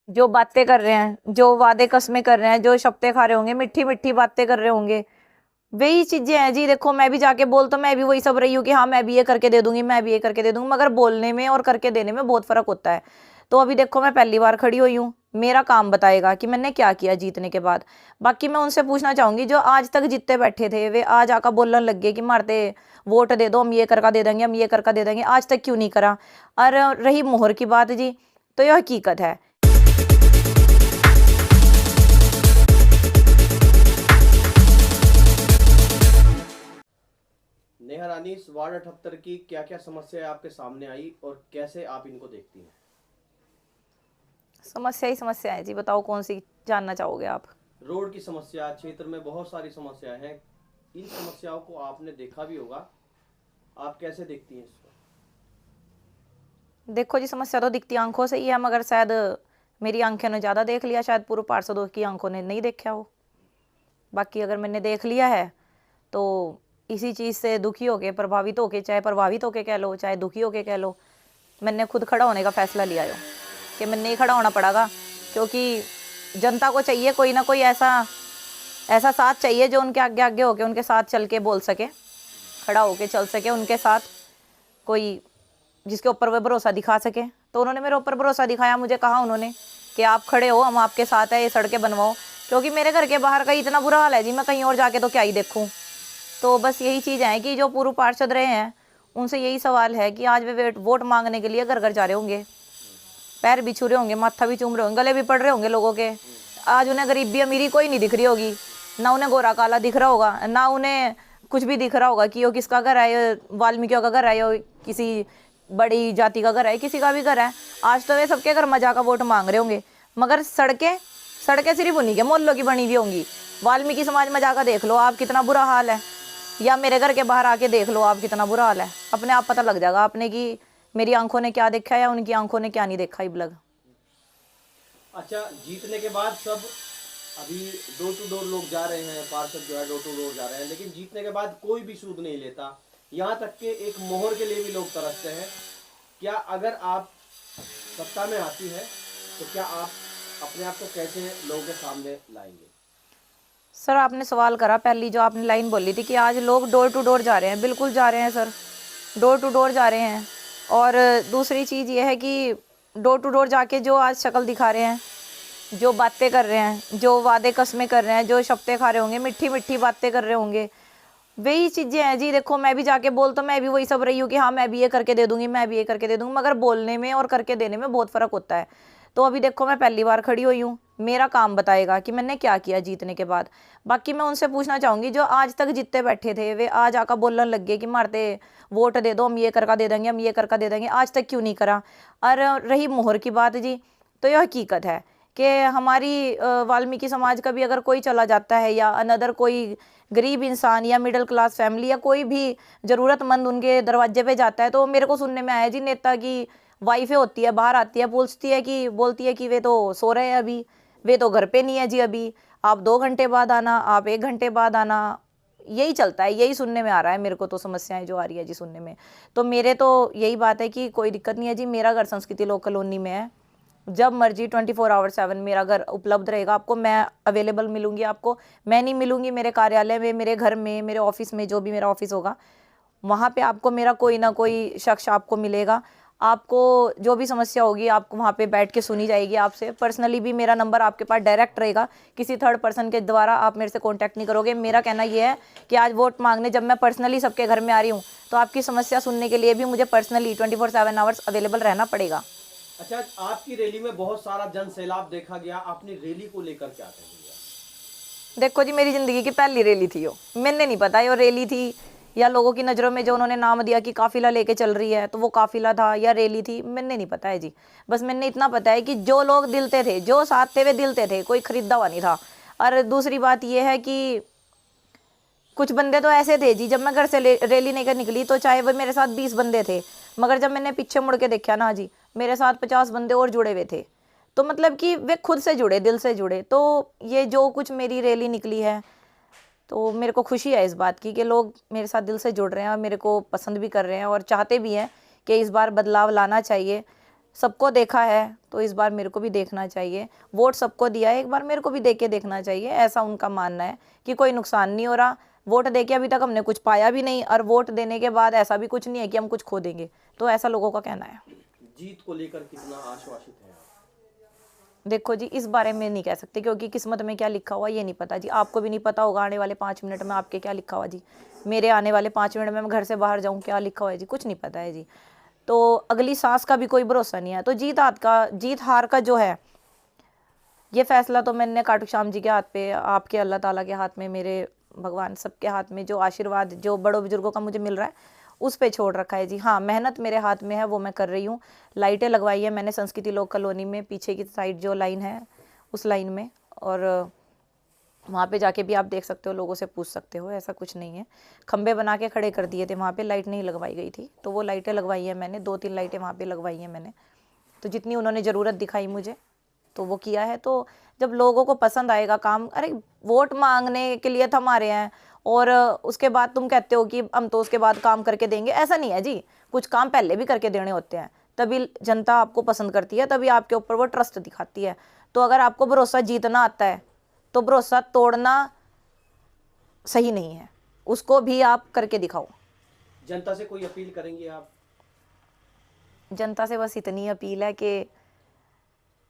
जो बातें कर रहे हैं, जो वादे कस्में कर रहे हैं, जो शपथे खा रहे होंगे, मीठी मीठी बातें कर रहे होंगे, वही चीजें हैं जी। देखो मैं भी जाके बोल तो मैं भी वही सब रही हूँ कि हाँ मैं भी ये करके दे दूंगी, मैं भी ये करके दे दूंगी, मगर बोलने में और करके देने में बहुत फर्क होता है। तो अभी देखो मैं पहली बार खड़ी हुई हूँ, मेरा काम बताएगा कि मैंने क्या किया जीतने के बाद। बाकी मैं उनसे पूछना चाहूंगी जो आज तक जीतते बैठे थे, वे आज आकर बोलने लग गए कि मारते वोट दे दो, हम ये करके दे देंगे, हम ये करके दे देंगे, आज तक क्यों नहीं करा। और रही मोहर की बात जी, तो यह हकीकत है। नेहा रानी, इस वार्ड 78 की क्या क्या समस्या आपके सामने आई और कैसे आप इनको देखती हैं? समस्या ही समस्या है जी, बताओ कौन सी जानना चाहोगे आप। रोड की समस्या, क्षेत्र में बहुत सारी समस्याएं हैं। इन समस्याओं को आपने देखा भी होगा, आप कैसे देखती हैं इसको? देखो जी, समस्या तो दिखती आंखों से ही है, मगर शायद मेरी आंखें ने ज़्यादा देख लिया, शायद पूर्व पार्षदों की आंखों ने नहीं देखा हो। बाकी अगर मैंने देख लिया है तो इसी चीज़ से दुखी होके, प्रभावित होके, चाहे प्रभावित होके कह लो, चाहे दुखी होके कह लो, मैंने खुद खड़ा होने का फैसला लिया हो कि मैंने नहीं खड़ा होना पड़ेगा। क्योंकि जनता को चाहिए कोई ना कोई ऐसा ऐसा साथ चाहिए जो उनके आगे आगे होके उनके साथ चल के बोल सके, खड़ा होके चल सके उनके साथ, कोई जिसके ऊपर वे भरोसा दिखा सके। तो उन्होंने मेरे ऊपर भरोसा दिखाया, मुझे कहा उन्होंने कि आप खड़े हो, हम आपके साथ है, ये सड़कें बनवाओ। क्योंकि मेरे घर के बाहर का इतना बुरा हाल है जी, मैं कहीं और जाके तो क्या ही देखूँ। तो बस यही चीज़ है कि जो पूर्व पार्षद रहे हैं उनसे यही सवाल है कि आज वे वोट मांगने के लिए घर घर जा रहे होंगे, पैर भी छू रहे होंगे, माथा भी चूम रहे होंगे, गले भी पड़ रहे होंगे लोगों के। आज उन्हें गरीबी अमीरी कोई नहीं दिख रही होगी, ना उन्हें गोरा काला दिख रहा होगा, ना उन्हें कुछ भी दिख रहा होगा कि यो किसका घर है, ये वाल्मीकियों का घर है, यो किसी बड़ी जाति का घर है, किसी का भी घर है। आज तो वे सबके घर मजा का वोट मांग रहे होंगे, मगर सड़कें सड़कें सिर्फ उन्हीं के मोहल्लों की बनी हुई होंगी। वाल्मीकि समाज में जाकर देख लो आप कितना बुरा हाल है, या मेरे घर के बाहर आके देख लो आप कितना बुरा हाल है। अपने आप पता लग जाएगा आपने कि मेरी आंखों ने क्या देखा है या उनकी आंखों ने क्या नहीं देखा इबलग। अच्छा, जीतने के बाद सब अभी डोर टू डोर लोग जा रहे हैं, पार्षद जो है डोर टू डोर जा रहे हैं, लेकिन जीतने के बाद कोई भी सूद नहीं लेता। यहाँ तक कि एक मोहर के लिए भी लोग तरसते हैं। क्या अगर आप सत्ता में आती है तो क्या आप अपने आप को कैसे लोगों के सामने लाएंगे? सर आपने सवाल करा, पहली जो आपने लाइन बोली थी कि आज लोग डोर टू डोर जा रहे हैं, बिल्कुल जा रहे हैं सर, डोर टू डोर जा रहे हैं। और दूसरी चीज़ ये है कि डोर टू डोर जाके जो आज शक्ल दिखा रहे हैं, जो बातें कर रहे हैं, जो वादे कस्में कर रहे हैं, जो शपथे खा रहे होंगे, मीठी मीठी बातें कर रहे होंगे, वही चीज़ें हैं जी। देखो मैं भी जाके बोल तो मैं भी वही सब रही हूँ कि हाँ मैं भी ये करके दे दूंगी, मैं भी ये करके दे दूंगी, मगर बोलने में और करके देने में बहुत फ़र्क होता है। तो अभी देखो मैं पहली बार खड़ी हुई हूँ, मेरा काम बताएगा कि मैंने क्या किया जीतने के बाद। बाकी मैं उनसे पूछना चाहूँगी जो आज तक जीतते बैठे थे, वे आज आकर बोलने लग गए कि मारते वोट दे दो, हम ये करके दे देंगे, हम ये करके दे देंगे, आज तक क्यों नहीं करा। और रही मोहर की बात जी, तो यह हकीकत है कि हमारी वाल्मीकि समाज का भी अगर कोई चला जाता है, या अनदर कोई गरीब इंसान या मिडिल क्लास फैमिली या कोई भी ज़रूरतमंद उनके दरवाजे पे जाता है, तो मेरे को सुनने में आया जी नेता की वाइफें होती है, बाहर आती है, पूछती है कि बोलती है कि वे तो सो रहे हैं अभी, वे तो घर पे नहीं है जी अभी, आप 2 घंटे बाद आना, आप 1 घंटे बाद आना। यही चलता है, यही सुनने में आ रहा है मेरे को, तो समस्याएं जो आ रही है जी सुनने में। तो मेरे तो यही बात है कि कोई दिक्कत नहीं है जी, मेरा घर संस्कृति लोक कॉलोनी में है, जब मर्जी 24/7 मेरा घर उपलब्ध रहेगा आपको, मैं अवेलेबल मिलूंगी आपको। मैं नहीं मिलूंगी मेरे कार्यालय में, मेरे घर में, मेरे ऑफिस में, जो भी मेरा ऑफिस होगा वहाँ पे आपको मेरा कोई ना कोई शख्स आपको मिलेगा। आपको जो भी समस्या होगी आपको वहाँ पे बैठ के सुनी जाएगी आपसे। पर्सनली भी मेरा नंबर आपके पास डायरेक्ट रहेगा, किसी थर्ड पर्सन के द्वारा आप मेरे से कांटेक्ट नहीं करोगे। मेरा कहना ये है कि आज वोट मांगने जब मैं पर्सनली सबके घर में आ रही हूँ, तो आपकी समस्या सुनने के लिए भी मुझे पर्सनली 24/7 आवर्स अवेलेबल रहना पड़ेगा। अच्छा, आपकी रैली में बहुत सारा जन सैलाब देखा गया, आपने रैली को लेकर क्या कहेंगे? देखो जी, मेरी ज़िंदगी की पहली रैली थी वो, मैंने नहीं पता ये रैली थी या लोगों की नज़रों में जो उन्होंने नाम दिया कि काफ़िला लेके चल रही है, तो वो काफ़िला था या रैली थी, मैंने नहीं पता है जी। बस मैंने इतना पता है कि जो लोग दिलते थे, जो साथ थे वे दिलते थे, कोई खरीदा हुआ नहीं था। और दूसरी बात ये है कि कुछ बंदे तो ऐसे थे जी, जब मैं घर से रैली लेकर निकली तो चाहे वो मेरे साथ 20 बंदे थे, मगर जब मैंने पीछे मुड़ के देखा ना जी, मेरे साथ 50 बंदे और जुड़े हुए थे। तो मतलब कि वे खुद से जुड़े, दिल से जुड़े। तो ये जो कुछ मेरी रैली निकली है, तो मेरे को खुशी है इस बात की कि लोग मेरे साथ दिल से जुड़ रहे हैं और मेरे को पसंद भी कर रहे हैं और चाहते भी हैं कि इस बार बदलाव लाना चाहिए। सबको देखा है तो इस बार मेरे को भी देखना चाहिए, वोट सबको दिया है, एक बार मेरे को भी दे के देखना चाहिए, ऐसा उनका मानना है कि कोई नुकसान नहीं हो रहा। वोट दे के अभी तक हमने कुछ पाया भी नहीं, और वोट देने के बाद ऐसा भी कुछ नहीं है कि हम कुछ खो देंगे, तो ऐसा लोगों का कहना है। जीत को लेकर कितना आश्वासित है आप? देखो जी, इस बारे में नहीं कह सकते क्योंकि किस्मत में क्या लिखा हुआ ये नहीं पता जी, आपको भी नहीं पता होगा आने वाले 5 मिनट में आपके क्या लिखा हुआ जी, मेरे आने वाले 5 मिनट में मैं घर से बाहर जाऊँ क्या लिखा हुआ है जी, कुछ नहीं पता है जी। तो अगली सांस का भी कोई भरोसा नहीं है। तो जीत हार का जो है ये फैसला तो मैंने खाटू श्याम जी के हाथ पे, आपके अल्लाह ताला के हाथ में, मेरे भगवान सबके हाथ में, जो आशीर्वाद जो बड़ों बुजुर्गों का मुझे मिल रहा है उस पे छोड़ रखा है जी। हाँ, मेहनत मेरे हाथ में है, वो मैं कर रही हूँ। लाइटें लगवाई है मैंने संस्कृति लोक कॉलोनी में, पीछे की साइड जो लाइन है उस लाइन में, और वहाँ पे जाके भी आप देख सकते हो, लोगों से पूछ सकते हो, ऐसा कुछ नहीं है। खंबे बना के खड़े कर दिए थे वहाँ पे, लाइट नहीं लगवाई गई थी, तो वो लाइटें लगवाई है मैंने, 2-3 लाइटें वहाँ पे लगवाई हैं मैंने, तो जितनी उन्होंने ज़रूरत दिखाई मुझे तो वो किया है। तो जब लोगों को पसंद आएगा काम, अरे वोट मांगने के लिए थम आ रहे हैं और उसके बाद तुम कहते हो कि हम तो उसके बाद काम करके देंगे, ऐसा नहीं है जी, कुछ काम पहले भी करके देने होते हैं, तभी जनता आपको पसंद करती है, तभी आपके ऊपर वो ट्रस्ट दिखाती है। तो अगर आपको भरोसा जीतना आता है तो भरोसा तोड़ना सही नहीं है, उसको भी आप करके दिखाओ। जनता से कोई अपील करेंगे आप? जनता से बस इतनी अपील है कि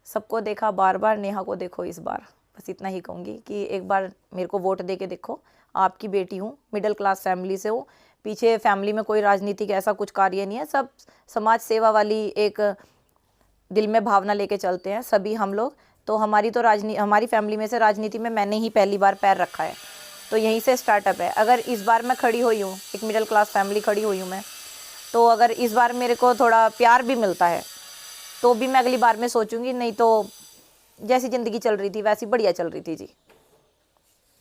सबको देखा बार बार, नेहा को देखो इस बार, बस इतना ही कहूँगी कि एक बार मेरे को वोट दे के देखो। आपकी बेटी हूँ, मिडिल क्लास फैमिली से हूँ, पीछे फैमिली में कोई राजनीति का ऐसा कुछ कार्य नहीं है, सब समाज सेवा वाली एक दिल में भावना लेके चलते हैं सभी हम लोग। तो हमारी फैमिली में से राजनीति में मैंने ही पहली बार पैर रखा है, तो यहीं से स्टार्टअप है। अगर इस बार मैं खड़ी हुई हूँ, एक मिडिल क्लास फैमिली खड़ी हुई हूँ मैं, तो अगर इस बार मेरे को थोड़ा प्यार भी मिलता है तो भी मैं अगली बार में सोचूंगी, नहीं तो जैसी ज़िंदगी चल रही थी वैसी बढ़िया चल रही थी जी।